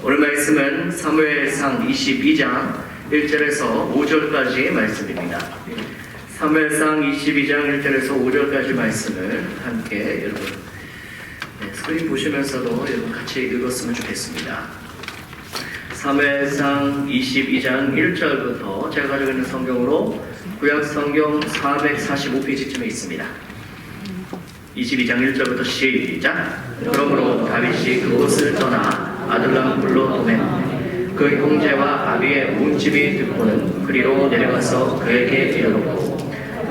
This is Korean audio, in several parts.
오늘 말씀은 사무엘상 22장 1절에서 5절까지 말씀입니다. 사무엘상 22장 1절에서 5절까지 말씀을 함께 여러분 스크린 보시면서도 여러분 같이 읽었으면 좋겠습니다. 사무엘상 22장 1절부터 제가 가지고 있는 성경으로 구약 성경 445페이지쯤에 있습니다. 22장 1절부터 시작. 그러므로 다윗이 그곳을 떠나 아둘람 굴로 보냈는데 그 형제와 아비의 온 집이 듣고는 그리로 내려가서 그에게 이르렀고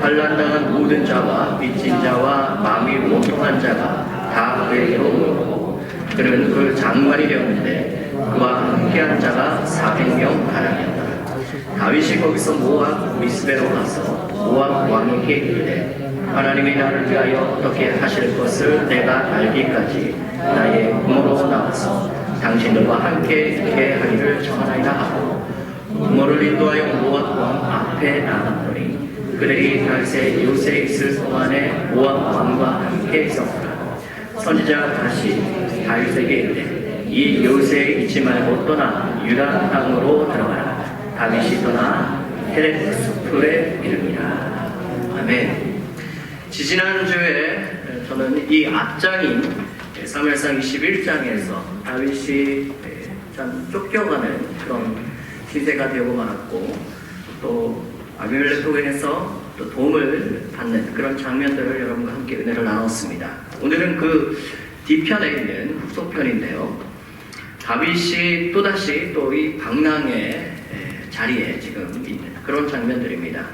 환난당한 모든 자와 빚진 자와 마음이 원통한 자가 다 그에게로 오고 그는 그 장관이 되었는데 그와 함께한 자가 400명 가량이었다. 다윗이 거기서 모압 미스베로 가서 모압 왕에게 이르되 하나님이 나를 위하여 어떻게 하실 것을 내가 알기까지 나의 부모로 나와서 당신들과 함께 있게 하기를 청하나이다 하고 부모를 인도하여 모압 왕 앞에 나갔더니 그들이 다윗의 이웃에 있을 동안에 모압 왕과 함께 있었으나 선지자가 다시 다윗에게 이르되 이 이웃에 있지 말고 떠나 유다 땅으로 들어가라. 다윗이 떠나 헤레스풀에 이릅니다. 아멘. 지지난주에 저는 이 앞장인 사무엘상 21장에서 다윗이 참 쫓겨가는 그런 시대가 되고 말았고 또 아비멜렉으로 인해서 또 도움을 받는 그런 장면들을 여러분과 함께 은혜를 나눴습니다. 오늘은 그 뒤편에 있는 후속편인데요. 다윗이 또다시 또 이 방랑의 자리에 지금 있는 그런 장면들입니다.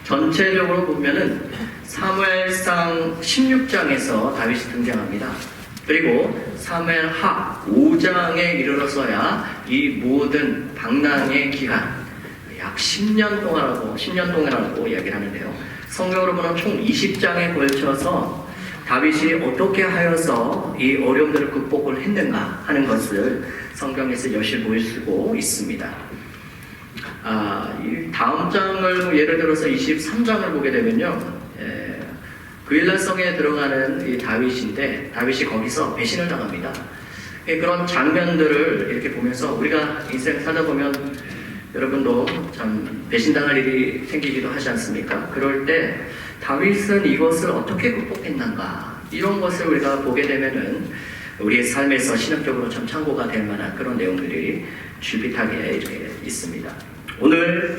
전체적으로 보면은 사무엘상 16장에서 다윗이 등장합니다. 그리고 사무엘하 5장에 이르러서야 이 모든 방랑의 기간 약 10년 동안이라고 이야기를 하는데요. 성경으로 보면 총 20장에 걸쳐서 다윗이 어떻게 하여서 이 어려움들을 극복을 했는가 하는 것을 성경에서 여실 보여주고 있습니다. 이 다음 장을 예를 들어서 23장을 보게 되면요. 그일라성에 들어가는 이 다윗인데 다윗이 거기서 배신을 당합니다. 그런 장면들을 이렇게 보면서 우리가 인생 살다 보면 여러분도 참 배신당할 일이 생기기도 하지 않습니까? 그럴 때 다윗은 이것을 어떻게 극복했는가 이런 것을 우리가 보게 되면은 우리의 삶에서 신학적으로 참 참고가 될 만한 그런 내용들이 줄빗하게 이렇게 있습니다. 오늘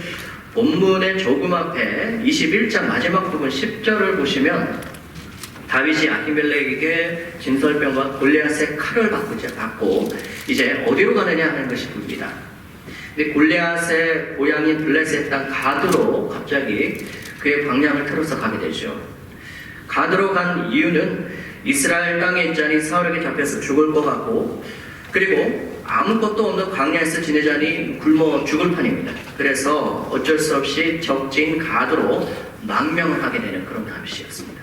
본문의 조금 앞에 21장 마지막 부분 10절을 보시면 다윗이 아히멜렉에게 진설병과 골리앗의 칼을 받고 이제 어디로 가느냐 하는 것이 보입니다. 근데 골리앗의 고향인 블레셋 땅 가드로 갑자기 그의 방향을 틀어서 가게 되죠. 가드로 간 이유는 이스라엘 땅에 있자니 사울에게 잡혀서 죽을 것 같고 그리고 아무것도 없는 광야에서 지내자니 굶어 죽을 판입니다. 그래서 어쩔 수 없이 적진 가드로 망명을 하게 되는 그런 다윗이었습니다.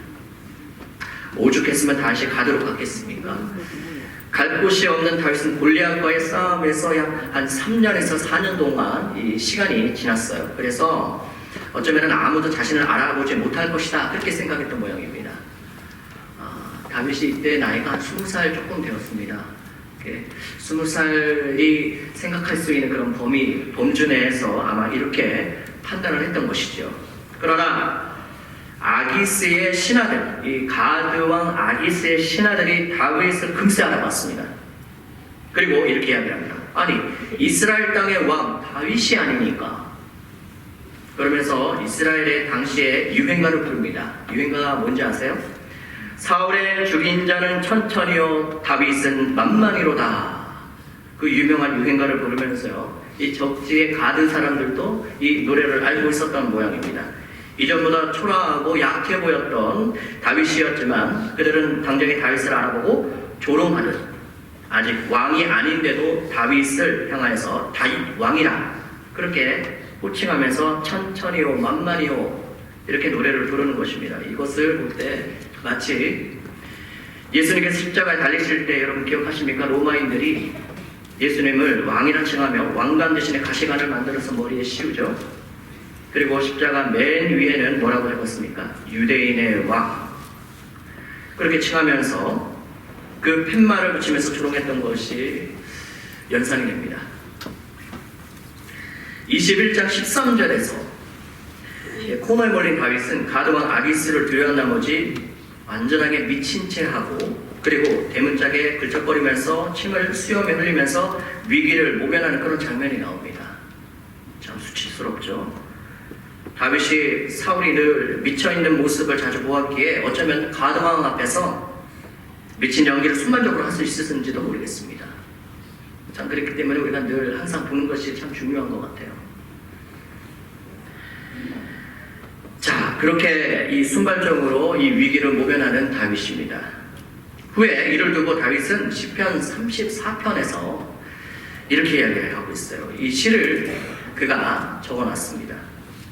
오죽했으면 다시 가드로 갔겠습니까? 갈 곳이 없는 다윗은 골리앗과의 싸움에서 약 한 3년에서 4년 동안 이 시간이 지났어요. 그래서 어쩌면 아무도 자신을 알아보지 못할 것이다 그렇게 생각했던 모양입니다. 다윗이 이때 나이가 한 20살 조금 되었습니다. 20살이 생각할 수 있는 그런 범주 내에서 아마 이렇게 판단을 했던 것이죠. 그러나 아기스의 신하들, 이 가드왕 아기스의 신하들이 다윗을 금세 알아봤습니다. 그리고 이렇게 이야기합니다. 아니 이스라엘 땅의 왕 다윗이 아닙니까? 그러면서 이스라엘의 당시에 유행가를 부릅니다. 유행가가 뭔지 아세요? 사울의 죽인 자는 천천히요 다윗은 만만히로다. 그 유명한 유행가를 부르면서요 이 적지의 가드 사람들도 이 노래를 알고 있었던 모양입니다. 이전보다 초라하고 약해 보였던 다윗이었지만 그들은 당장에 다윗을 알아보고 조롱하듯 아직 왕이 아닌데도 다윗을 향하여서 다윗 왕이라 그렇게 호칭하면서 천천히요 만만히요 이렇게 노래를 부르는 것입니다. 이것을 볼 때 마치 예수님께서 십자가에 달리실 때 여러분 기억하십니까? 로마인들이 예수님을 왕이라 칭하며 왕관 대신에 가시관을 만들어서 머리에 씌우죠. 그리고 십자가 맨 위에는 뭐라고 적었습니까? 유대인의 왕. 그렇게 칭하면서 그 팻말을 붙이면서 조롱했던 것이 연상이 됩니다. 21장 13절에서 코너에 몰린 다윗은 가드왕 아기스를 두려운 나머지 완전하게 미친 채 하고, 그리고 대문짝에 긁적거리면서 침을 수염에 흘리면서 위기를 모면하는 그런 장면이 나옵니다. 참 수치스럽죠. 다윗이 사울이 늘 미쳐있는 모습을 자주 보았기에 어쩌면 가드왕 앞에서 미친 연기를 순간적으로 할 수 있었는지도 모르겠습니다. 참 그렇기 때문에 우리가 늘 항상 보는 것이 참 중요한 것 같아요. 자, 그렇게 이 순발적으로 이 위기를 모면하는 다윗입니다. 후에 이를 두고 다윗은 시편 34편에서 이렇게 이야기를 하고 있어요. 이 시를 그가 적어놨습니다.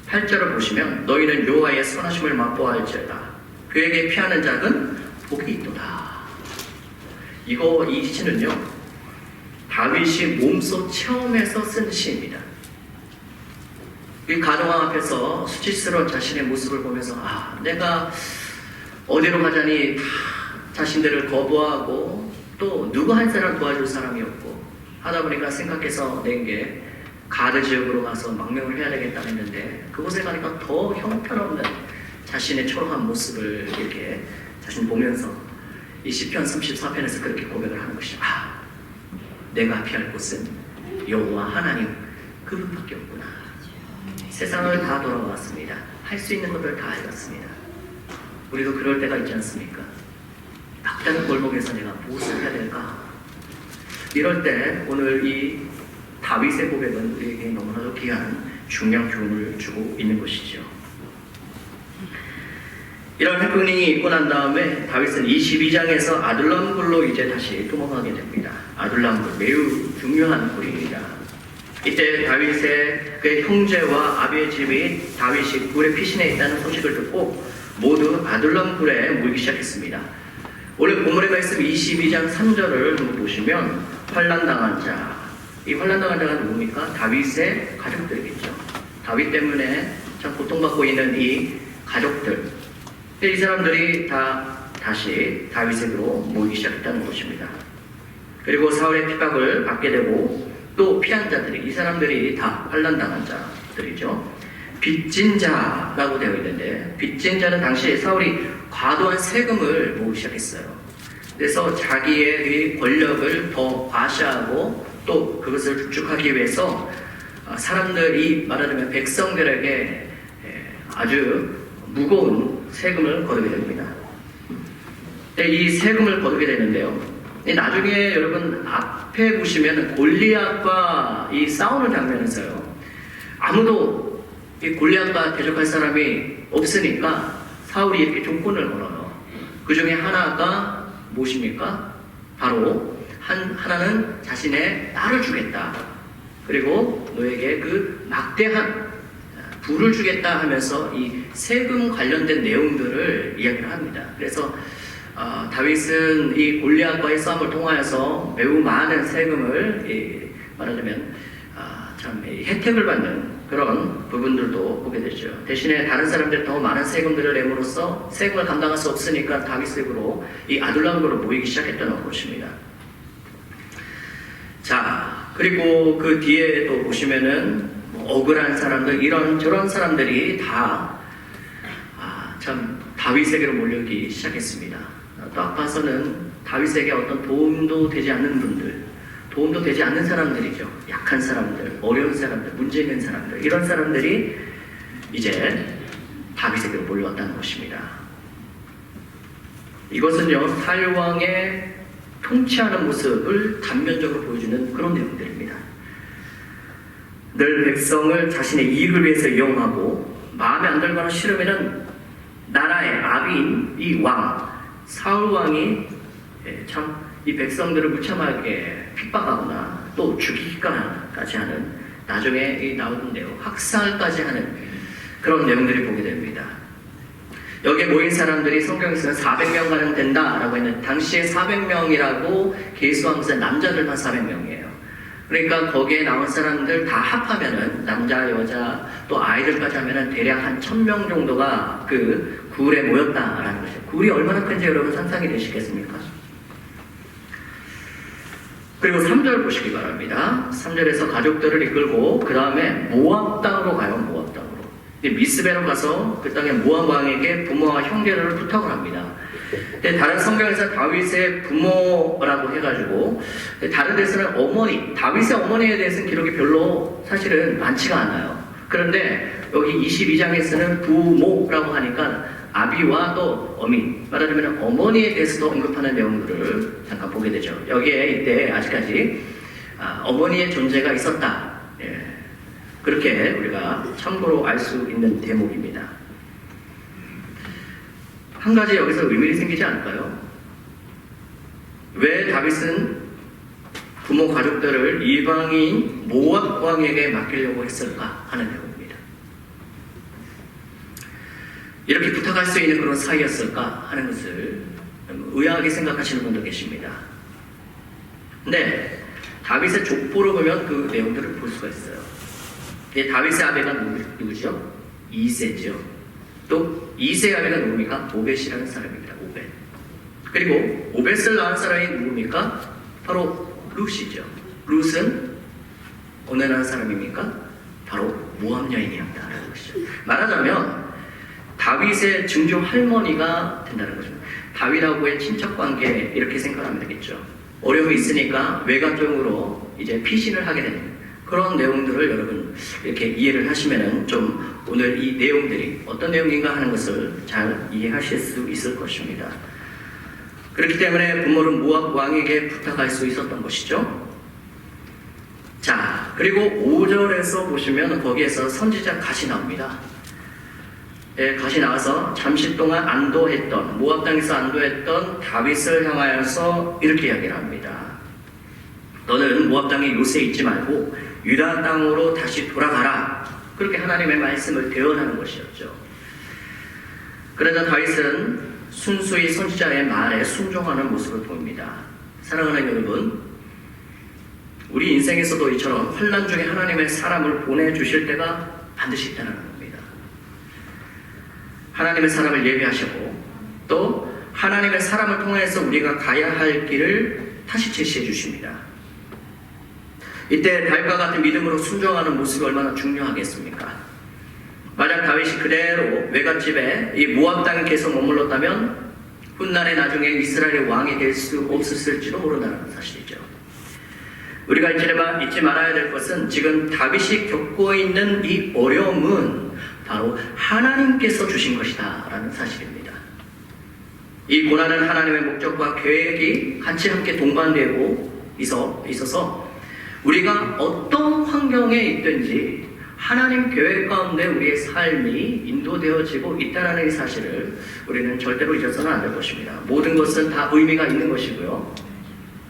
8절을 보시면 너희는 여호와의 선하심을 맛보아할지어다. 그에게 피하는 자는 복이 있도다. 이 시는요, 다윗이 몸소 체험해서 쓴 시입니다. 이 가드왕 앞에서 수치스러운 자신의 모습을 보면서 내가 어디로 가자니 다 자신들을 거부하고 또 누구 한 사람 도와줄 사람이 없고 하다 보니까 생각해서 낸 게 가드 지역으로 가서 망명을 해야 되겠다 했는데, 그곳에 가니까 더 형편없는 자신의 초라한 모습을 이렇게 자신 보면서 이 시편 34편에서 그렇게 고백을 하는 것이죠. 내가 피할 곳은 여호와 하나님 그분밖에 없구나. 세상을 다 돌아봤습니다. 할 수 있는 것들 다 해봤습니다. 우리도 그럴 때가 있지 않습니까? 막다른 골목에서 내가 무엇을 해야 될까? 이럴 때 오늘 이 다윗의 고백은 우리에게 너무나도 귀한 중요한 교훈을 주고 있는 것이죠. 이런 해프닝이 있고 난 다음에 다윗은 22장에서 아둘람 굴로 이제 다시 도망가게 됩니다. 아둘람 굴, 매우 중요한 굴입니다. 이때 다윗의 그의 형제와 아비의 집이 다윗이 굴에 피신해 있다는 소식을 듣고 모두 아둘람 굴에 모이기 시작했습니다. 오늘 본문의 말씀 22장 3절을 보시면 환난당한 자, 이 환난당한 자가 누굽니까? 다윗의 가족들이겠죠. 다윗 때문에 참 고통받고 있는 이 가족들, 이 사람들이 다시 다윗에게로 모이기 시작했다는 것입니다. 그리고 사울의 핍박을 받게 되고 또 피한 자들이, 이 사람들이 다 환난당한 자들이죠. 빚진 자라고 되어 있는데, 빚진 자는 당시 사울이 과도한 세금을 모으기 시작했어요. 그래서 자기의 권력을 더 과시하고 또 그것을 축적하기 위해서 사람들이 말하자면 백성들에게 아주 무거운 세금을 거두게 됩니다. 이 세금을 거두게 되는데요, 나중에 여러분 앞에 보시면 골리앗과 이 싸우는 장면에서요, 아무도 이 골리앗과 대적할 사람이 없으니까 사울이 이렇게 조건을 걸어요. 그 중에 하나가 무엇입니까? 바로 하나는 자신의 딸을 주겠다. 그리고 너에게 그 막대한 부를 주겠다 하면서 이 세금 관련된 내용들을 이야기를 합니다. 그래서 다윗은 이 골리앗과의 싸움을 통하여서 매우 많은 세금을 말하자면 참 혜택을 받는 그런 부분들도 보게 되죠. 대신에 다른 사람들이 더 많은 세금들을 내므로써 세금을 감당할 수 없으니까 다윗에게로 이 아둘람으로 모이기 시작했다는 것입니다. 자, 그리고 그 뒤에 또 보시면은 억울한 사람들, 이런 저런 사람들이 다 참 다윗에게로 몰려오기 시작했습니다. 또 앞서는 다윗에게 어떤 도움도 되지 않는 분들, 도움도 되지 않는 사람들이죠. 약한 사람들, 어려운 사람들, 문제 있는 사람들, 이런 사람들이 이제 다윗에게로 몰려왔다는 것입니다. 이것은요, 사울왕의 통치하는 모습을 단면적으로 보여주는 그런 내용들입니다. 늘 백성을 자신의 이익을 위해서 이용하고 마음에 안 들거나 싫으면은 나라의 아비인 이 왕, 사울왕이 참 이 백성들을 무참하게 핍박하거나 또 죽이기까지 하는, 나중에 나오는데요, 학살까지 하는 그런 내용들을 보게 됩니다. 여기에 모인 사람들이 성경에서는 400명 가량 된다라고 했는데, 당시에 400명이라고 계수한 것은 남자들만 400명이에요. 그러니까 거기에 나온 사람들 다 합하면은 남자, 여자, 또 아이들까지 하면은 대략 한 1000명 정도가 그 굴에 모였다라는 거죠. 굴이 얼마나 큰지 여러분 상상이 되시겠습니까? 그리고 3절 보시기 바랍니다. 3절에서 가족들을 이끌고 그 다음에 모압 땅으로 가요. 모압 땅으로. 미스베로 가서 그 땅의 모압 왕에게 부모와 형제를 부탁을 합니다. 근데 다른 성경에서 다윗의 부모라고 해가지고, 다른 데서는 어머니, 다윗의 어머니에 대해서는 기록이 별로 사실은 많지가 않아요. 그런데 여기 22장에서는 부모라고 하니까 아비와 또 어미, 말하자면 어머니에 대해서도 언급하는 내용들을 잠깐 보게 되죠. 여기에 이때 아직까지 어머니의 존재가 있었다. 예. 그렇게 우리가 참고로 알 수 있는 대목입니다. 한 가지 여기서 의문이 생기지 않을까요? 왜 다윗은 부모 가족들을 이방인 모압 왕에게 맡기려고 했을까 하는 내용입니다. 이렇게 부탁할 수 있는 그런 사이였을까 하는 것을 의아하게 생각하시는 분도 계십니다. 근데 다윗의 족보로 보면 그 내용들을 볼 수가 있어요. 다윗의 아베가 누구죠? 이세죠. 또 이세의 아베가 누굽니까? 오벳이라는 사람입니다. 오벳. 그리고 오벳을 낳은 사람이 누굽니까? 바로 룻이죠. 룻은 어느 나라 사람입니까? 바로 모압 여인이었다는 것이죠. 말하자면 다윗의 증조 할머니가 된다는 거죠. 다윗하고의 친척 관계 이렇게 생각하면 되겠죠. 어려움이 있으니까 외가적으로 이제 피신을 하게 되는 그런 내용들을 여러분 이렇게 이해를 하시면은 좀 오늘 이 내용들이 어떤 내용인가 하는 것을 잘 이해하실 수 있을 것입니다. 그렇기 때문에 부모는 모압 왕에게 부탁할 수 있었던 것이죠. 자, 그리고 5절에서 보시면 거기에서 선지자 갓이 나옵니다. 예, 갓이 나와서 잠시 동안 안도했던, 모압 땅에서 안도했던 다윗을 향하여서 이렇게 이야기를 합니다. 너는 모압 땅에 요새 있지 말고 유다 땅으로 다시 돌아가라. 그렇게 하나님의 말씀을 대언하는 것이었죠. 그러자 다윗은 순수히 선지자의 말에 순종하는 모습을 보입니다. 사랑하는 여러분, 우리 인생에서도 이처럼 환난 중에 하나님의 사람을 보내주실 때가 반드시 있다는 겁니다. 하나님의 사람을 예비하시고 또 하나님의 사람을 통해서 우리가 가야 할 길을 다시 제시해 주십니다. 이때 다윗과 같은 믿음으로 순종하는 모습이 얼마나 중요하겠습니까? 만약 다윗이 그대로 외갓집에 이 모압 땅에 계속 머물렀다면 훗날에 나중에 이스라엘의 왕이 될 수 없었을지도 모른다는 사실이죠. 우리가 잊지 말아야 될 것은 지금 다윗이 겪고 있는 이 어려움은 바로 하나님께서 주신 것이다 라는 사실입니다. 이 고난은 하나님의 목적과 계획이 같이 함께 동반되고 있어서 우리가 어떤 환경에 있든지 하나님 계획 가운데 우리의 삶이 인도되어지고 있다는 이 사실을 우리는 절대로 잊어서는 안 될 것입니다. 모든 것은 다 의미가 있는 것이고요.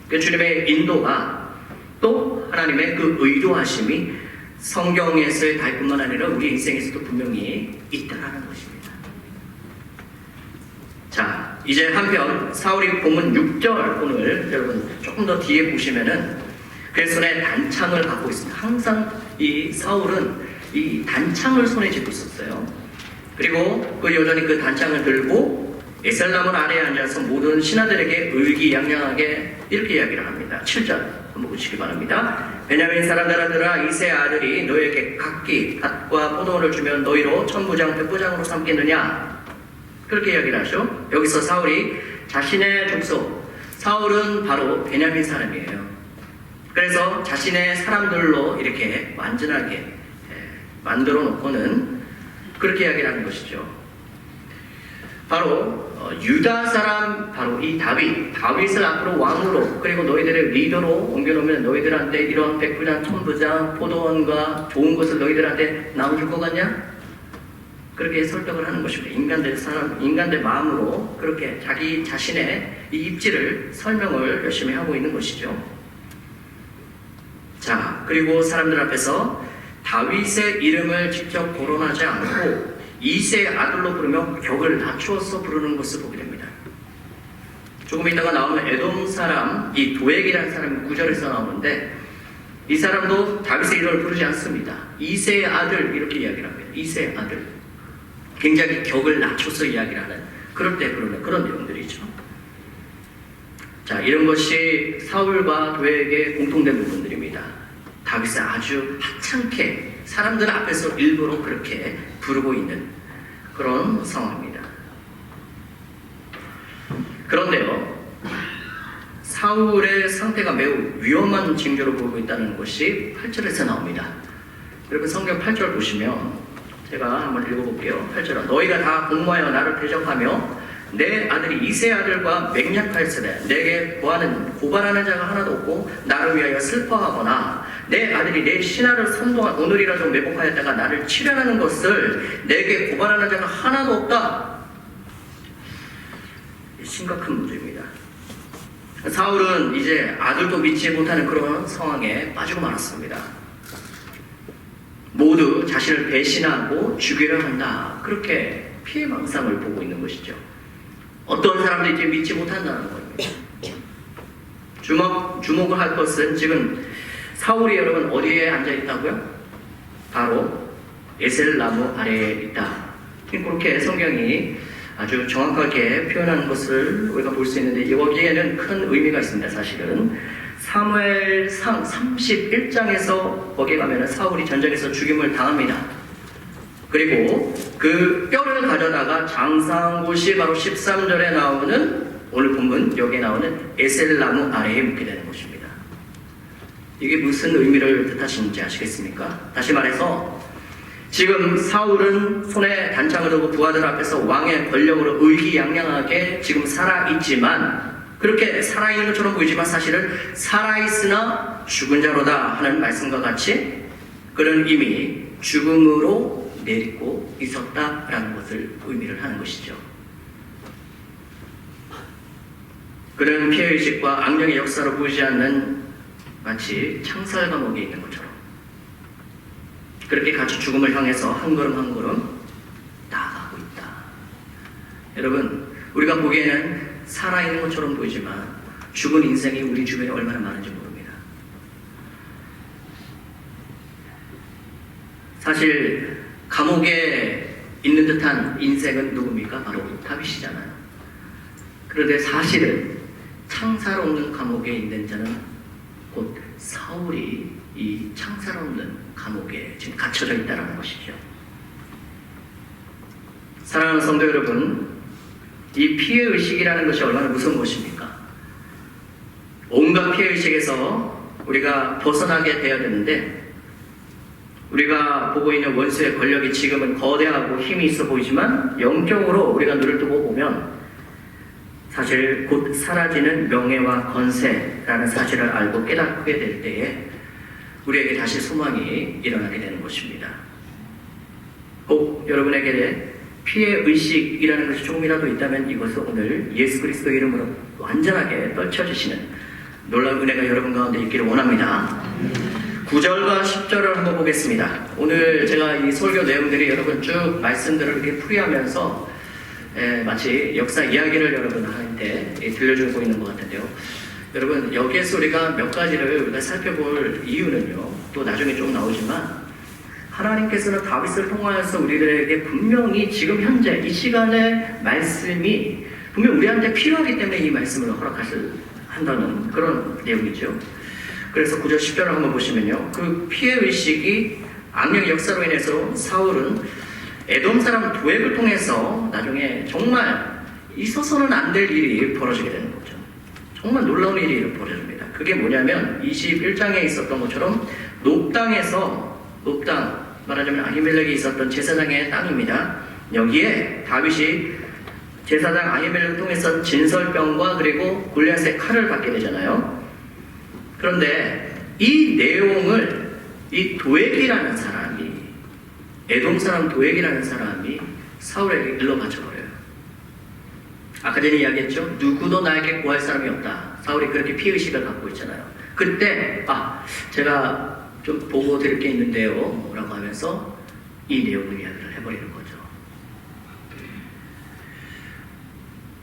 그 주님의 인도가 또 하나님의 그 의도하심이 성경에서의 다윗뿐만 아니라 우리 인생에서도 분명히 있다는 것입니다. 자, 이제 한편 사울이 본문 6절 오늘 여러분 조금 더 뒤에 보시면은 그 손에 단창을 갖고 있습니다. 항상 이 사울은 이 단창을 손에 쥐고 있었어요. 그리고 그 여전히 그 단창을 들고 에셀나무 아래에 앉아서 모든 신하들에게 의기양양하게 이렇게 이야기를 합니다. 7절 한번 보시기 바랍니다. 베냐민 사람들아 이새의 아들이 너에게 각기 밭과 포도원을 주면 너희로 천부장 백부장으로 삼겠느냐? 그렇게 이야기를 하죠. 여기서 사울이 자신의 족속, 사울은 바로 베냐민 사람이에요. 그래서 자신의 사람들로 이렇게 완전하게 만들어 놓고는 그렇게 이야기를 하는 것이죠. 바로 유다 사람, 바로 이 다윗을 앞으로 왕으로 그리고 너희들의 리더로 옮겨놓으면 너희들한테 이런 백부장, 천부장, 포도원과 좋은 것을 너희들한테 나눠줄 것 같냐? 그렇게 설득을 하는 것입니다. 인간들 마음으로 그렇게 자기 자신의 이 입지를 설명을 열심히 하고 있는 것이죠. 자, 그리고 사람들 앞에서 다윗의 이름을 직접 거론하지 않고 이새의 아들로 부르며 격을 낮추어서 부르는 것을 보게 됩니다. 조금 이따가 나오는 에돔 사람, 이 도액이라는 사람이 9절에서 나오는데 이 사람도 다윗의 이름을 부르지 않습니다. 이새의 아들 이렇게 이야기를 합니다. 이새의 아들. 굉장히 격을 낮춰서 이야기를 하는 그럴 때 부르는 그런 내용들이죠. 자, 이런 것이 사울과 도액의 공통된 부분들입니다. 다윗을 아주 하찮게 사람들 앞에서 일부러 그렇게 부르고 있는 그런 상황입니다. 그런데요, 사울의 상태가 매우 위험한 징조로 보이고 있다는 것이 8절에서 나옵니다. 여러분 성경 8절 보시면 제가 한번 읽어볼게요. 8절, 너희가 다 공모하여 나를 대적하며 내 아들이 이세 아들과 맹약할세되 내게 구하는 고발하는 자가 하나도 없고 나를 위하여 슬퍼하거나 내 아들이 내 신하를 선동한 오늘이라도 매복하였다가 나를 치려하는 것을 내게 고발하는 자가 하나도 없다. 심각한 문제입니다. 사울은 이제 아들도 믿지 못하는 그런 상황에 빠지고 말았습니다. 모두 자신을 배신하고 죽이려 한다. 그렇게 피해망상을 보고 있는 것이죠. 어떤 사람도 이제 믿지 못한다는 겁니다. 주목을 할 것은 지금 사울이 여러분 어디에 앉아 있다고요? 바로 에셀 나무 아래에 있다. 그렇게 성경이 아주 정확하게 표현하는 것을 우리가 볼 수 있는데 여기에는 큰 의미가 있습니다. 사실은 사무엘상 31장에서 거기에 가면은 사울이 전쟁에서 죽임을 당합니다. 그리고 그 뼈를 가져다가 장사한 곳이 바로 13절에 나오는 오늘 본문 여기에 나오는 에셀나무 아래에 묻게 되는 것입니다. 이게 무슨 의미를 뜻하시는지 아시겠습니까? 다시 말해서 지금 사울은 손에 단창을 들고 부하들 앞에서 왕의 권력으로 의기양양하게 지금 살아있지만 그렇게 살아있는 것처럼 보이지만 사실은 살아있으나 죽은 자로다 하는 말씀과 같이 그는 이미 죽음으로 내딛고 있었다라는 것을 의미를 하는 것이죠. 그는 피해의식과 악령의 역사로 보이지 않는 마치 창살 감옥에 있는 것처럼 그렇게 같이 죽음을 향해서 한 걸음 한 걸음 나아가고 있다. 여러분, 우리가 보기에는 살아있는 것처럼 보이지만 죽은 인생이 우리 주변에 얼마나 많은지 모릅니다. 사실 감옥에 있는 듯한 인생은 누굽니까? 바로 다윗이잖아요. 그런데 사실은 창살 없는 감옥에 있는 자는 곧 사울이 이 창살 없는 감옥에 지금 갇혀져 있다는 것이죠. 사랑하는 성도 여러분, 이 피해의식이라는 것이 얼마나 무서운 것입니까? 온갖 피해의식에서 우리가 벗어나게 되어야 되는데 우리가 보고 있는 원수의 권력이 지금은 거대하고 힘이 있어 보이지만 영적으로 우리가 눈을 뜨고 보면 사실 곧 사라지는 명예와 권세라는 사실을 알고 깨닫게 될 때에 우리에게 다시 소망이 일어나게 되는 것입니다. 꼭 여러분에게 피해의식이라는 것이 조금이라도 있다면 이것을 오늘 예수 그리스도 이름으로 완전하게 떨쳐주시는 놀라운 은혜가 여러분 가운데 있기를 원합니다. 9절과 10절을 한번 보겠습니다. 오늘 제가 이 설교 내용들이 여러분 쭉 말씀들을 이렇게 풀이하면서 마치 역사 이야기를 여러분한테 들려주고 있는 것 같은데요. 여러분 여기에서 우리가 몇 가지를 우리가 살펴볼 이유는요. 또 나중에 좀 나오지만 하나님께서는 다윗을 통하여서 우리들에게 분명히 지금 현재 이 시간의 말씀이 분명 우리한테 필요하기 때문에 이 말씀을 한다는 그런 내용이죠. 그래서 9절 10절을 한번 보시면요. 그 피해의식이 악령의 역사로 인해서 사울은 에돔 사람 도액을 통해서 나중에 정말 있어서는 안 될 일이 벌어지게 되는 거죠. 정말 놀라운 일이 벌어집니다. 그게 뭐냐면 21장에 있었던 것처럼 높당 말하자면 아히멜렉이 있었던 제사장의 땅입니다. 여기에 다윗이 제사장 아히멜렉을 통해서 진설병과 그리고 골리앗의 칼을 받게 되잖아요. 그런데 이 내용을 이 도액이라는 사람이 에돔 사람 도액이라는 사람이 사울에게 일러 바쳐버려요. 아까 전에 이야기했죠. 누구도 나에게 구할 사람이 없다. 사울이 그렇게 피의식을 갖고 있잖아요. 그때 제가 좀 보고 드릴 게 있는데요 라고 하면서 이 내용을 이야기를 해버리는 거죠.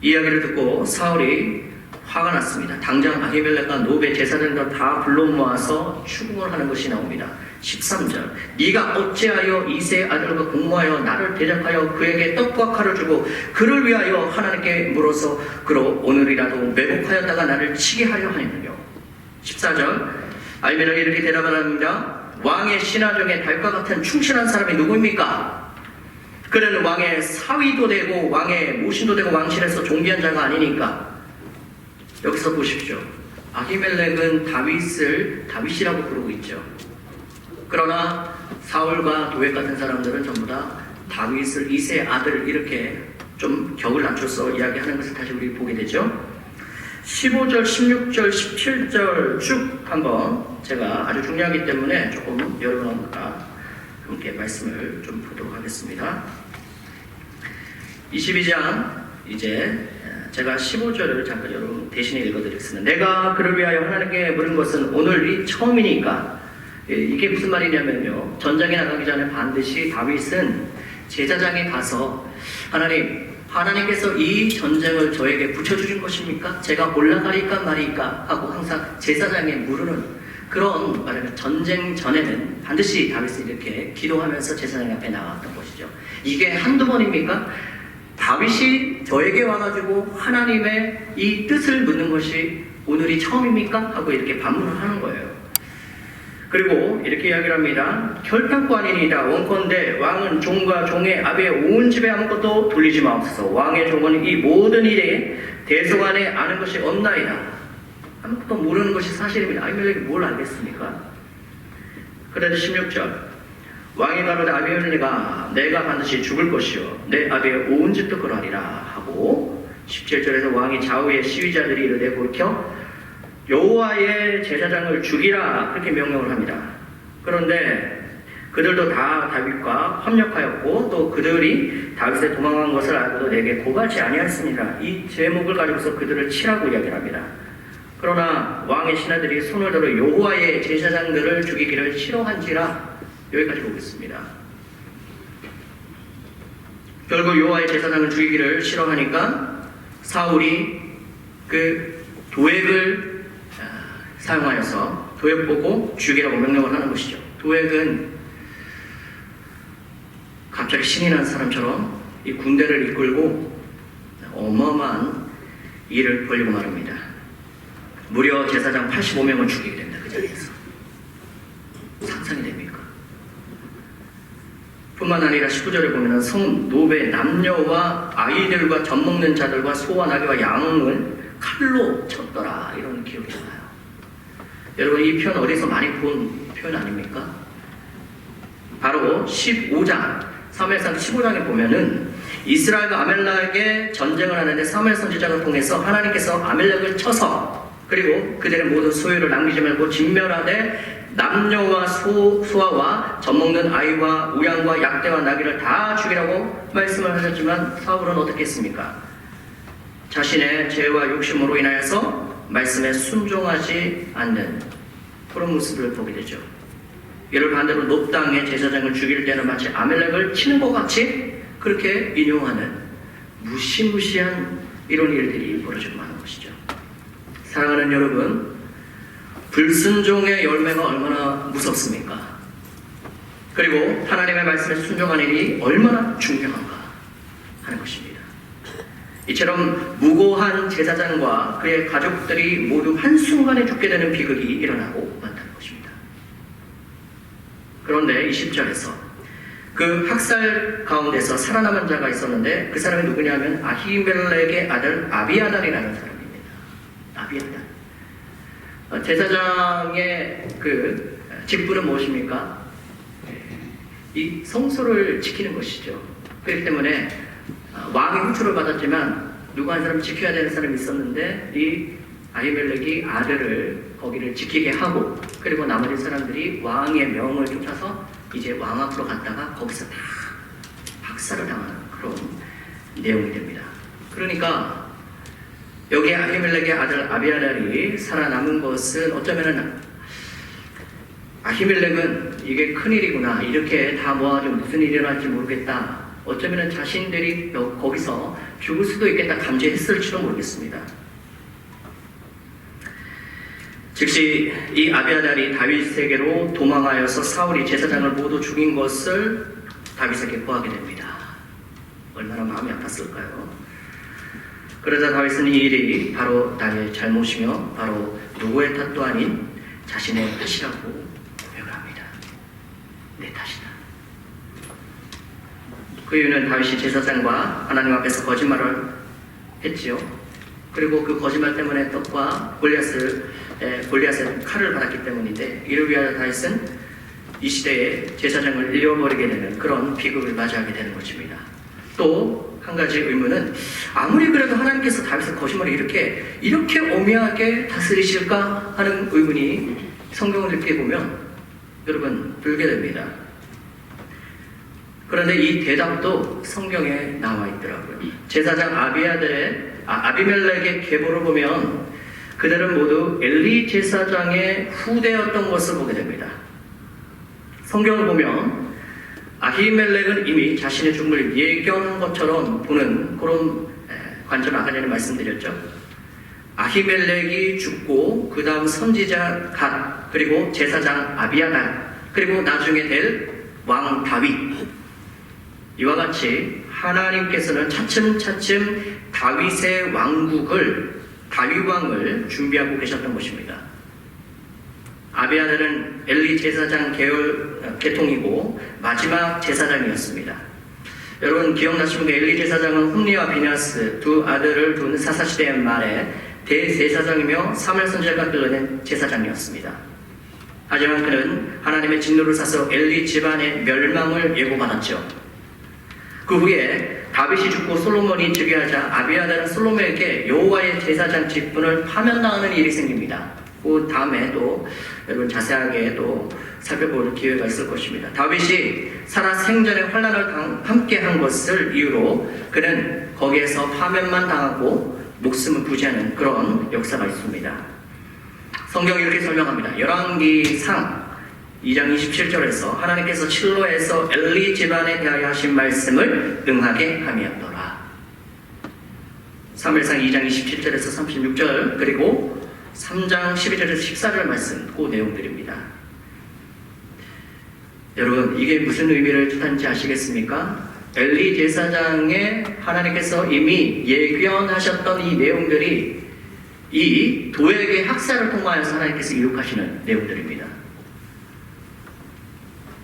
이 이야기를 듣고 사울이 화가 났습니다. 당장 아히멜렉과 노베 제사장들 다 불러 모아서 추궁을 하는 것이 나옵니다. 13절 네가 어찌하여 이새의 아들과 공모하여 나를 대적하여 그에게 떡과 칼을 주고 그를 위하여 하나님께 물어서 그로 오늘이라도 매복하였다가 나를 치게 하려 하느뇨. 14절 아히멜렉이 이렇게 대답을 합니다. 왕의 신하 중에 달과 같은 충실한 사람이 누구입니까? 그는 왕의 사위도 되고 왕의 모신도 되고 왕실에서 존귀한 자가 아니니까. 여기서 보십시오. 아히멜렉은 다윗을 다윗이라고 부르고 있죠. 그러나 사울과 도액 같은 사람들은 전부 다 다윗을 이새의 아들 이렇게 좀 격을 낮춰서 이야기하는 것을 다시 우리 보게 되죠. 15절, 16절, 17절 쭉 한번 제가 아주 중요하기 때문에 조금 여러분과 함께 말씀을 좀 보도록 하겠습니다. 22장 이제 제가 15절을 잠깐 여러분 대신에 읽어드리겠습니다. 내가 그를 위하여 하나님께 물은 것은 오늘이 처음이니까. 이게 무슨 말이냐면요. 전장에 나가기 전에 반드시 다윗은 제사장에 가서 하나님께서 이 전쟁을 저에게 붙여주신 것입니까? 제가 올라가리까 말이까 하고 항상 제사장에 물으는 그런 말하면 전쟁 전에는 반드시 다윗이 이렇게 기도하면서 제사장 앞에 나왔던 것이죠. 이게 한두 번입니까? 다윗이 저에게 와가지고 하나님의 이 뜻을 묻는 것이 오늘이 처음입니까? 하고 이렇게 반문을 하는 거예요. 그리고 이렇게 이야기를 합니다. 결단코 아니니이다. 원컨대 왕은 종과 종의 아비의 온 집에 아무것도 돌리지 마옵소서. 왕의 종은 이 모든 일에 대성안에 아는 것이 없나이다. 아무것도 모르는 것이 사실입니다. 아히멜렉이 뭘 알겠습니까? 그래도 16절 왕이 가로되 아비멜렉아 내가 반드시 죽을 것이요 내 아비의 온 집도 그러하리라 하고 17절에서 왕이 좌우의 시위자들이 이르되 돌이켜 여호와의 제사장을 죽이라 그렇게 명령을 합니다. 그런데 그들도 다 다윗과 협력하였고 또 그들이 다윗에 도망간 것을 알고도 내게 고발치 아니하였습니다. 이 제목을 가지고서 그들을 치라고 이야기를 합니다. 그러나 왕의 신하들이 손을 들어 여호와의 제사장들을 죽이기를 싫어한지라 여기까지 보겠습니다. 결국 여호와의 제사장을 죽이기를 싫어하니까 사울이 그 도액을 사용하여서 도액 보고 죽이라고 명령을 하는 것이죠. 도액은 갑자기 신이 난 사람처럼 이 군대를 이끌고 어마어마한 일을 벌리고 말합니다. 무려 제사장 85명을 죽이게 됩니다. 그 자리에서. 상상이 됩니까? 뿐만 아니라 19절에 보면 성 노베 남녀와 아이들과 젖 먹는 자들과 소와 나귀와 양을 칼로 쳤더라. 이런 기억이 나요. 여러분 이 표현 어디서 많이 본 표현 아닙니까? 바로 15장 사무엘상 15장에 보면은 이스라엘과 아멜렉의 전쟁을 하는데 사무엘 선지자를 통해서 하나님께서 아멜렉을 쳐서 그리고 그들의 모든 소유를 남기지 말고 진멸하되 남녀와 소아와 젖먹는 아이와 우양과 약대와 나귀를 다 죽이라고 말씀을 하셨지만 사울은 어떻게 했습니까? 자신의 죄와 욕심으로 인하여서 말씀에 순종하지 않는 그런 모습을 보게 되죠. 이를 반대로 높 땅의 제사장을 죽일 때는 마치 아멜렉을 치는 것 같이 그렇게 인용하는 무시무시한 이런 일들이 벌어지고 마는 것이죠. 사랑하는 여러분, 불순종의 열매가 얼마나 무섭습니까? 그리고 하나님의 말씀에 순종하는 일이 얼마나 중요한가 하는 것입니다. 이처럼 무고한 제사장과 그의 가족들이 모두 한순간에 죽게 되는 비극이 일어나고 만다는 것입니다. 그런데 20절에서 그 학살 가운데서 살아남은 자가 있었는데 그 사람이 누구냐면 아히멜렉의 아들 아비아달이라는 사람입니다. 아비아달. 제사장의 그 직분은 무엇입니까? 이 성소를 지키는 것이죠. 그렇기 때문에 왕의 호출을 받았지만 누구 한 사람 지켜야 되는 사람이 있었는데 이 아히멜렉이 아들을 거기를 지키게 하고 그리고 나머지 사람들이 왕의 명을 쫓아서 이제 왕 앞으로 갔다가 거기서 다 학살을 당하는 그런 내용이 됩니다. 그러니까 여기 아히멜렉의 아들 아비아달이 살아남은 것은 어쩌면은 아히멜렉은 이게 큰일이구나 이렇게 다 모아가지고 무슨 일이 일어날지 모르겠다 어쩌면 자신들이 거기서 죽을 수도 있겠다 감지했을지도 모르겠습니다. 즉시 이 아비아달이 다윗에게로 도망하여서 사울이 제사장을 모두 죽인 것을 다윗에게 보하게 됩니다. 얼마나 마음이 아팠을까요? 그러자 다윗은 이 일이 바로 나의 잘못이며 바로 누구의 탓도 아닌 자신의 탓이라고 고백을 합니다. 내 탓이다. 그 이유는 다윗이 제사장과 하나님 앞에서 거짓말을 했지요. 그리고 그 거짓말 때문에 떡과 골리앗의 칼을 받았기 때문인데, 이를 위하여 다윗은 이 시대에 제사장을 잃어버리게 되는 그런 비극을 맞이하게 되는 것입니다. 또 한 가지 의문은, 아무리 그래도 하나님께서 다윗의 거짓말을 이렇게 오묘하게 다스리실까 하는 의문이 성경을 읽게 보면 여러분 들게 됩니다. 그런데 이 대답도 성경에 나와 있더라고요. 제사장 아비멜렉의 계보를 보면 그들은 모두 엘리 제사장의 후대였던 것을 보게 됩니다. 성경을 보면 아히멜렉은 이미 자신의 죽음을 예견한 것처럼 보는 그런 관점을 아까 전에 말씀드렸죠. 아히멜렉이 죽고 그 다음 선지자 갓, 그리고 제사장 아비아달, 그리고 나중에 될 왕 다윗, 이와 같이 하나님께서는 차츰차츰 다윗의 왕국을, 다윗왕을 준비하고 계셨던 것입니다. 아비아달은 엘리 제사장 계통이고 마지막 제사장이었습니다. 여러분 기억나시는 게, 엘리 제사장은 홈리와 비냐스 두 아들을 둔 사사시대 말에 대제사장이며 사무엘 선지자가 끌어낸 제사장이었습니다. 하지만 그는 하나님의 진노를 사서 엘리 집안의 멸망을 예고받았죠. 그 후에 다윗이 죽고 솔로몬이 즉위하자 아비아달은 솔로몬에게 여호와의 제사장 직분을 파면당하는 일이 생깁니다. 그 다음에 또 여러분 자세하게 또 살펴볼 기회가 있을 것입니다. 다윗이 살아 생전에 환난을 함께 한 것을 이유로 그는 거기에서 파면만 당하고 목숨을 부지하는 그런 역사가 있습니다. 성경이 이렇게 설명합니다. 열왕기상 2장 27절에서 하나님께서 실로에서 엘리 집안에 대하여 하신 말씀을 응하게 함이었더라. 사무엘상 2장 27절에서 36절, 그리고 3장 12절에서 14절 말씀, 그 내용들입니다. 여러분 이게 무슨 의미를 뜻하는지 아시겠습니까? 엘리 제사장의 하나님께서 이미 예견하셨던 이 내용들이 이 도액의 학살을 통하여서 하나님께서 이룩하시는 내용들입니다.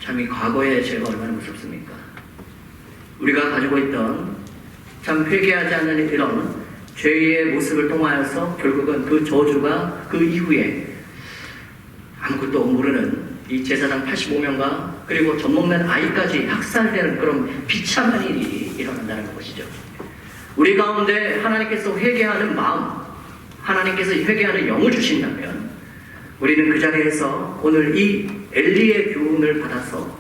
참 이 과거의 죄가 얼마나 무섭습니까? 우리가 가지고 있던 참 회개하지 않는 이런 죄의 모습을 통하여서 결국은 그 저주가 그 이후에 아무것도 모르는 이 제사장 85명과 그리고 젖먹는 아이까지 학살되는 그런 비참한 일이 일어난다는 것이죠. 우리 가운데 하나님께서 회개하는 마음, 하나님께서 회개하는 영을 주신다면 우리는 그 자리에서 오늘 이 엘리의 교훈을 받아서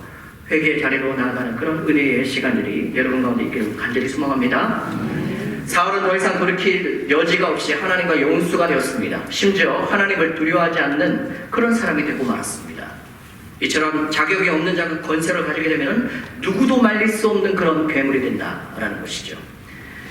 회개의 자리로 나아가는 그런 은혜의 시간들이 여러분 가운데 있기를 간절히 소망합니다. 사울은 더 이상 돌이킬 여지가 없이 하나님과 용수가 되었습니다. 심지어 하나님을 두려워하지 않는 그런 사람이 되고 말았습니다. 이처럼 자격이 없는 자가 권세를 가지게 되면 누구도 말릴 수 없는 그런 괴물이 된다라는 것이죠.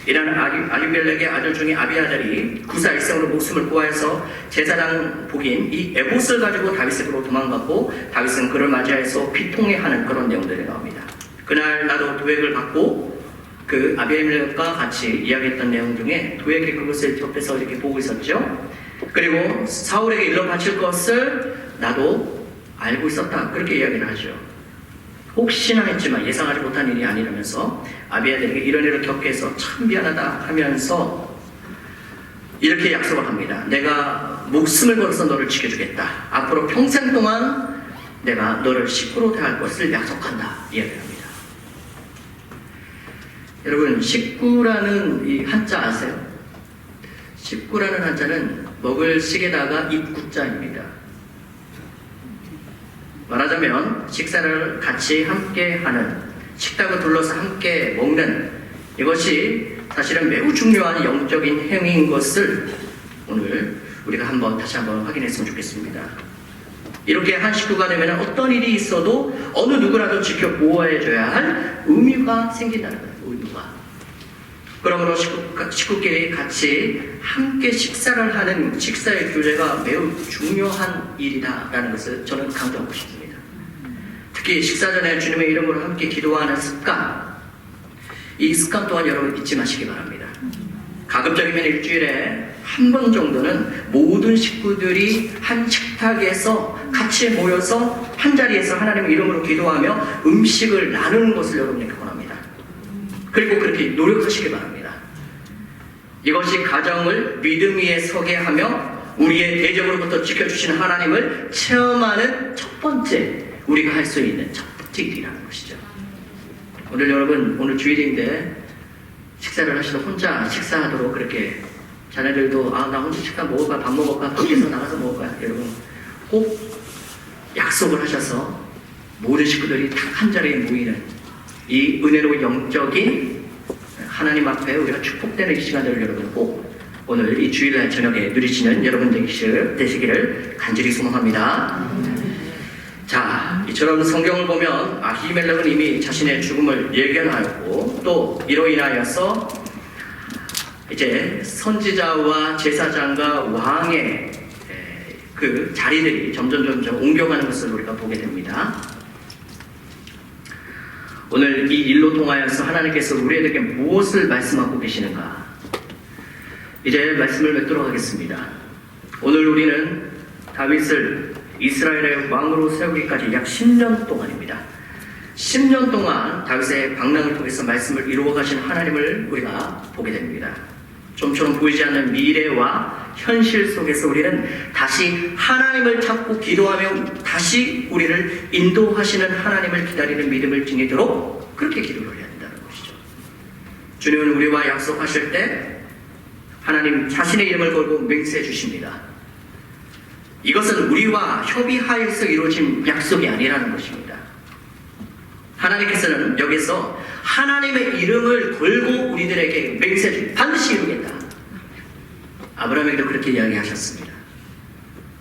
이런 아비멜렉의 아들 중에 아비아달이 구사일생으로 목숨을 구하여서 제사장 복인 이 에봇을 가지고 다윗에게로 도망갔고, 다윗은 그를 맞이해서 피통해하는 그런 내용들이 나옵니다. 그날 나도 도액을 받고 그 아비멜렉과 같이 이야기했던 내용 중에 도액이 그것을 옆에서 이렇게 보고 있었죠. 그리고 사울에게 일러 바칠 것을 나도 알고 있었다, 그렇게 이야기를 하죠. 혹시나 했지만 예상하지 못한 일이 아니라면서 아비아달에게 이런 일을 겪게 해서 참 미안하다 하면서 이렇게 약속을 합니다. 내가 목숨을 걸어서 너를 지켜주겠다. 앞으로 평생 동안 내가 너를 식구로 대할 것을 약속한다, 이야기합니다. 여러분 식구라는 이 한자 아세요? 식구라는 한자는 먹을 식에다가 입구자입니다. 말하자면 식사를 같이 함께 하는, 식탁을 둘러서 함께 먹는, 이것이 사실은 매우 중요한 영적인 행위인 것을 오늘 우리가 다시 한번 확인했으면 좋겠습니다. 이렇게 한 식구가 되면 어떤 일이 있어도 어느 누구라도 지켜 보호해줘야 할 의무가 생긴다는 거예요. 의무가. 그러므로 식구끼리 같이 함께 식사를 하는 식사의 교제가 매우 중요한 일이다라는 것을 저는 강조하고 싶습니다. 특히 식사 전에 주님의 이름으로 함께 기도하는 습관, 이 습관 또한 여러분 잊지 마시기 바랍니다. 가급적이면 일주일에 한 번 정도는 모든 식구들이 한 식탁에서 같이 모여서 한 자리에서 하나님의 이름으로 기도하며 음식을 나누는 것을 여러분에게 권합니다. 그리고 그렇게 노력하시기 바랍니다. 이것이 가정을 믿음 위에 서게 하며 우리의 대적으로부터 지켜주시는 하나님을 체험하는 첫 번째, 우리가 할 수 있는 첫 번째 일이라는 것이죠. 오늘 주일인데 식사를 하시다 혼자 식사하도록 그렇게 자녀들도 나 혼자 식사 먹을까, 밥 먹을까, 밖에서 나가서 먹을까, 여러분 꼭 약속을 하셔서 모든 식구들이 딱 한 자리에 모이는 이 은혜로 영적인 하나님 앞에 우리가 축복되는 이 시간들을 여러분 꼭 오늘 이 주일날 저녁에 누리시는 여러분 되시기를 간절히 소망합니다. 자, 이처럼 성경을 보면 아히멜렉은 이미 자신의 죽음을 예견하였고 또 이로 인하여서 이제 선지자와 제사장과 왕의 그 자리들이 점점 옮겨가는 것을 우리가 보게 됩니다. 오늘 이 일로 통하여서 하나님께서 우리에게 무엇을 말씀하고 계시는가? 이제 말씀을 맺도록 하겠습니다. 오늘 우리는 다윗을 이스라엘의 왕으로 세우기까지 약 10년 동안입니다. 10년 동안 다윗의 방랑을 통해서 말씀을 이루어 가신 하나님을 우리가 보게 됩니다. 좀처럼 보이지 않는 미래와 현실 속에서 우리는 다시 하나님을 찾고 기도하며 다시 우리를 인도하시는 하나님을 기다리는 믿음을 지니도록 그렇게 기도를 해야 된다는 것이죠. 주님은 우리와 약속하실 때 하나님 자신의 이름을 걸고 맹세해 주십니다. 이것은 우리와 협의하여서 이루어진 약속이 아니라는 것입니다. 하나님께서는 여기서 하나님의 이름을 걸고 우리들에게 맹세해 주십니다. 반드시 이루겠다. 아브라함에게도 그렇게 이야기하셨습니다.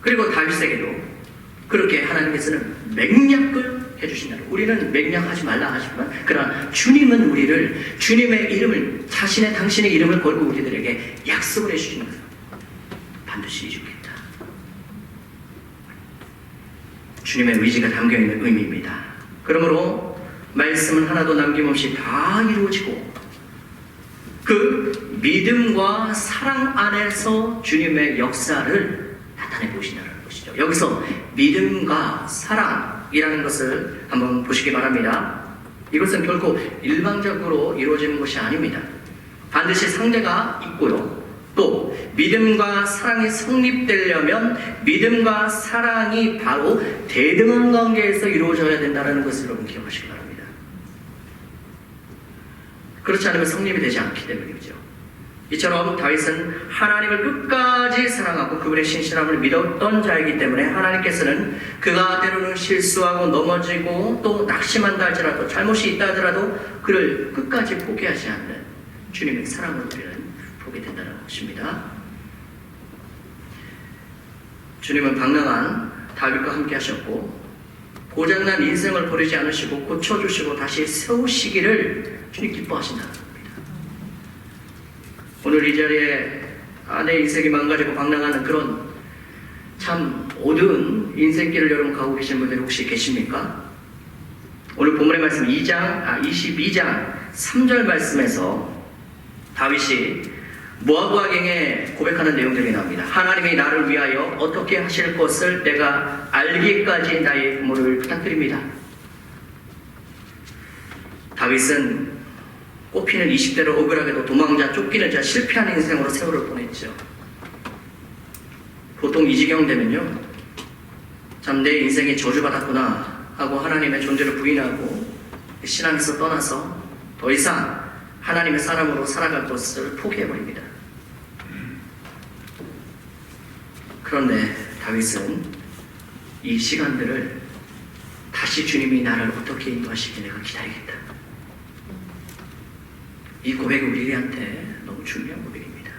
그리고 다윗에게도 그렇게 하나님께서는 맹약을 해주신다. 우리는 맹약하지 말라 하시지만 그러나 주님은 우리를 주님의 이름을 당신의 이름을 걸고 우리들에게 약속을 해주시는 거예요. 반드시 이루겠다. 주님의 의지가 담겨있는 의미입니다. 그러므로 말씀은 하나도 남김없이 다 이루어지고 그 믿음과 사랑 안에서 주님의 역사를 나타내 보신다는 것이죠. 여기서 믿음과 사랑이라는 것을 한번 보시기 바랍니다. 이것은 결코 일방적으로 이루어지는 것이 아닙니다. 반드시 상대가 있고요. 또 믿음과 사랑이 성립되려면 믿음과 사랑이 바로 대등한 관계에서 이루어져야 된다는 것을 여러분 기억하시기 바랍니다. 그렇지 않으면 성립이 되지 않기 때문이죠. 이처럼 다윗은 하나님을 끝까지 사랑하고 그분의 신실함을 믿었던 자이기 때문에 하나님께서는 그가 때로는 실수하고 넘어지고 또 낙심한다 할지라도 잘못이 있다 하더라도 그를 끝까지 포기하지 않는 주님의 사랑을 우리는 보게 된다는 것입니다. 주님은 방랑한 다윗과 함께 하셨고 고장난 인생을 버리지 않으시고 고쳐주시고 다시 세우시기를 주님 기뻐하신다는 겁니다. 오늘 이 자리에 내 인생이 망가지고 방랑하는 그런 참 어두운 인생길을 여러분 가고 계신 분들이 혹시 계십니까? 오늘 본문의 말씀 22장 3절 말씀에서 다윗이 모압 왕에게 고백하는 내용들이 나옵니다. 하나님이 나를 위하여 어떻게 하실 것을 내가 알기까지 나의 부모를 부탁드립니다. 다윗은 꽃피는 20대로 억울하게도 도망자, 쫓기는 자, 실패한 인생으로 세월을 보냈죠. 보통 이 지경 되면요, 참 내 인생이 저주받았구나 하고 하나님의 존재를 부인하고 신앙에서 떠나서 더 이상 하나님의 사람으로 살아갈 것을 포기해버립니다. 그런데 다윗은 이 시간들을 다시 주님이 나를 어떻게 인도하시길 내가 기다리겠다. 이 고백이 우리한테 너무 중요한 고백입니다.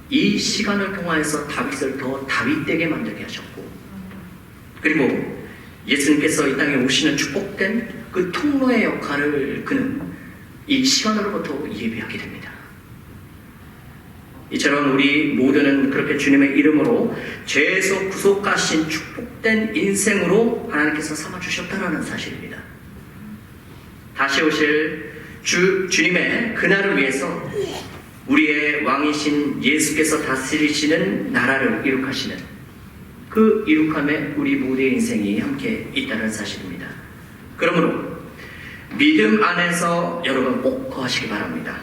이 시간을 통하여서 다윗을 더 다윗되게 만들게 하셨고 그리고 예수님께서 이 땅에 오시는 축복된 그 통로의 역할을 그는 이 시간으로부터 예비하게 됩니다. 이처럼 우리 모두는 그렇게 주님의 이름으로 죄에서 구속하신 축복된 인생으로 하나님께서 삼아주셨다는 사실입니다. 다시 오실 주님의 그날을 위해서 우리의 왕이신 예수께서 다스리시는 나라를 이룩하시는 그 이룩함에 우리 모두의 인생이 함께 있다는 사실입니다. 그러므로 믿음 안에서 여러분 꼭 거하시기 바랍니다.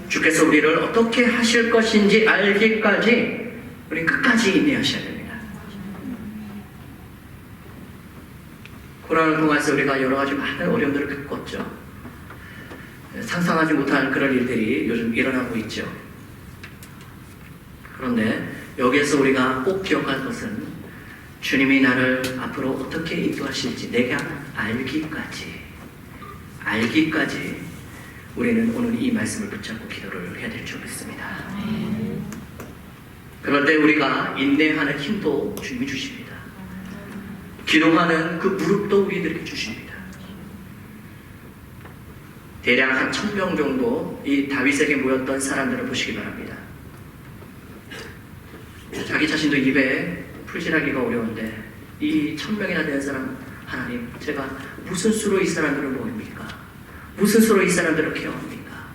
주께서 우리를 어떻게 하실 것인지 알기까지 우리 끝까지 인내하셔야 됩니다. 코로나를 통해서 우리가 여러 가지 많은 어려움들을 겪었죠. 상상하지 못한 그런 일들이 요즘 일어나고 있죠. 그런데 여기에서 우리가 꼭 기억할 것은 주님이 나를 앞으로 어떻게 인도하실지 내가 알기까지 우리는 오늘 이 말씀을 붙잡고 기도를 해야 될 줄 믿습니다. 그런데 우리가 인내하는 힘도 주님이 주십니다. 기도하는 그 무릎도 우리들에게 주십니다. 대략 한 1000명 정도 이 다윗에게 모였던 사람들을 보시기 바랍니다. 자기 자신도 입에 풀칠하기가 어려운데 이 1000명이나 되는 사람, 하나님, 제가 무슨 수로 이 사람들을 모입니까? 무슨 수로 이 사람들을 케어합니까?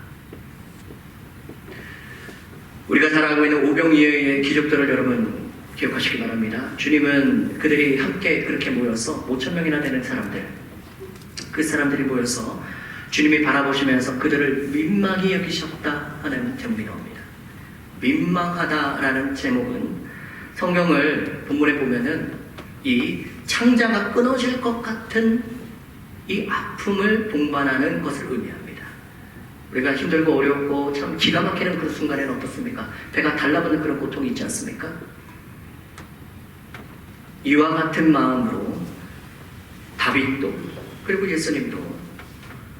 우리가 잘 알고 있는 오병이어의 기적들을 여러분 기억하시기 바랍니다. 주님은 그들이 함께 그렇게 모여서 5000명이나 되는 사람들, 그 사람들이 모여서 주님이 바라보시면서 그들을 민망히 여기셨다 하는 제목이 나옵니다. 민망하다라는 제목은 성경을 본문에 보면은 이 창자가 끊어질 것 같은 이 아픔을 동반하는 것을 의미합니다. 우리가 힘들고 어렵고 참 기가 막히는 그 순간에는 어떻습니까? 배가 달라붙는 그런 고통이 있지 않습니까? 이와 같은 마음으로 다윗도 그리고 예수님도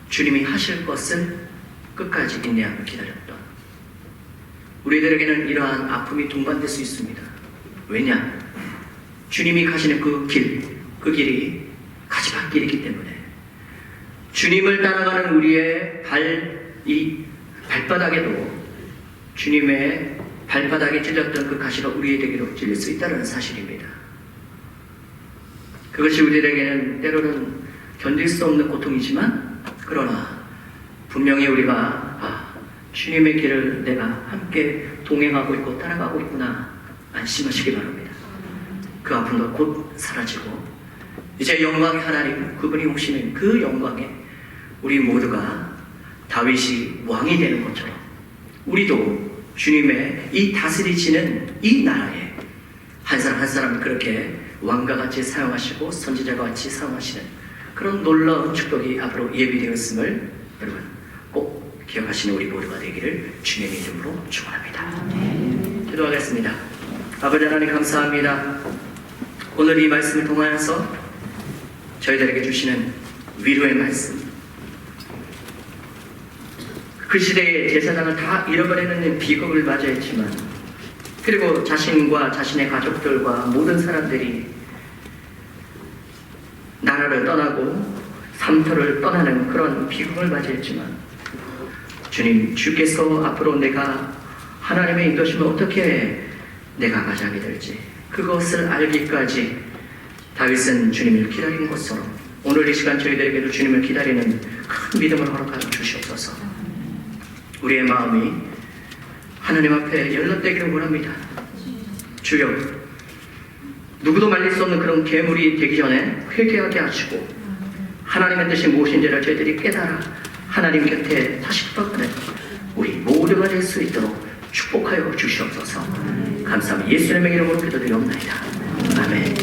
주님이 하실 것을 끝까지 인내하며 기다렸던 우리들에게는 이러한 아픔이 동반될 수 있습니다. 왜냐? 주님이 가시는 그 길이 가시밭길이기 때문에 주님을 따라가는 우리의 발바닥에도 주님의 발바닥에 찔렸던 그 가시가 우리에게도 찔릴 수 있다는 사실입니다. 그것이 우리에게는 때로는 견딜 수 없는 고통이지만 그러나 분명히 우리가 주님의 길을 내가 함께 동행하고 있고 따라가고 있구나 안심하시기 바랍니다. 그 아픔도 곧 사라지고 이제 영광의 하나님 그분이 오시는 그 영광에 우리 모두가 다윗이 왕이 되는 것처럼 우리도 주님의 이 다스리시는 이 나라에 한 사람 한 사람을 그렇게 왕과 같이 사용하시고 선지자와 같이 사용하시는 그런 놀라운 축복이 앞으로 예비되었음을 여러분 꼭 기억하시는 우리 모두가 되기를 주님의 이름으로 축원합니다. 기도하겠습니다. 아버지 하나님 감사합니다. 오늘 이 말씀을 통하여서 저희들에게 주시는 위로의 말씀, 그 시대의 제사장을 다 잃어버리는 비극을 맞이했지만 그리고 자신과 자신의 가족들과 모든 사람들이 나라를 떠나고 삼터를 떠나는 그런 비극을 맞이했지만 주님, 주께서 앞으로 내가 하나님의 인도심을 어떻게 내가 가져가게 될지 그것을 알기까지 다윗은 주님을 기다린 것처럼 오늘 이 시간 저희들에게도 주님을 기다리는 큰 믿음을 허락하여 주시옵소서. 우리의 마음이 하나님 앞에 연락되기를 원합니다. 주여, 누구도 말릴 수 없는 그런 괴물이 되기 전에 회개하게 하시고 하나님의 뜻이 무엇인지를 저희들이 깨달아 하나님 곁에 다시 돌아가는 우리 모두가 될 수 있도록 축복하여 주시옵소서. 감사합니다. 예수님의 이름으로 기도드리옵나이다. 아멘.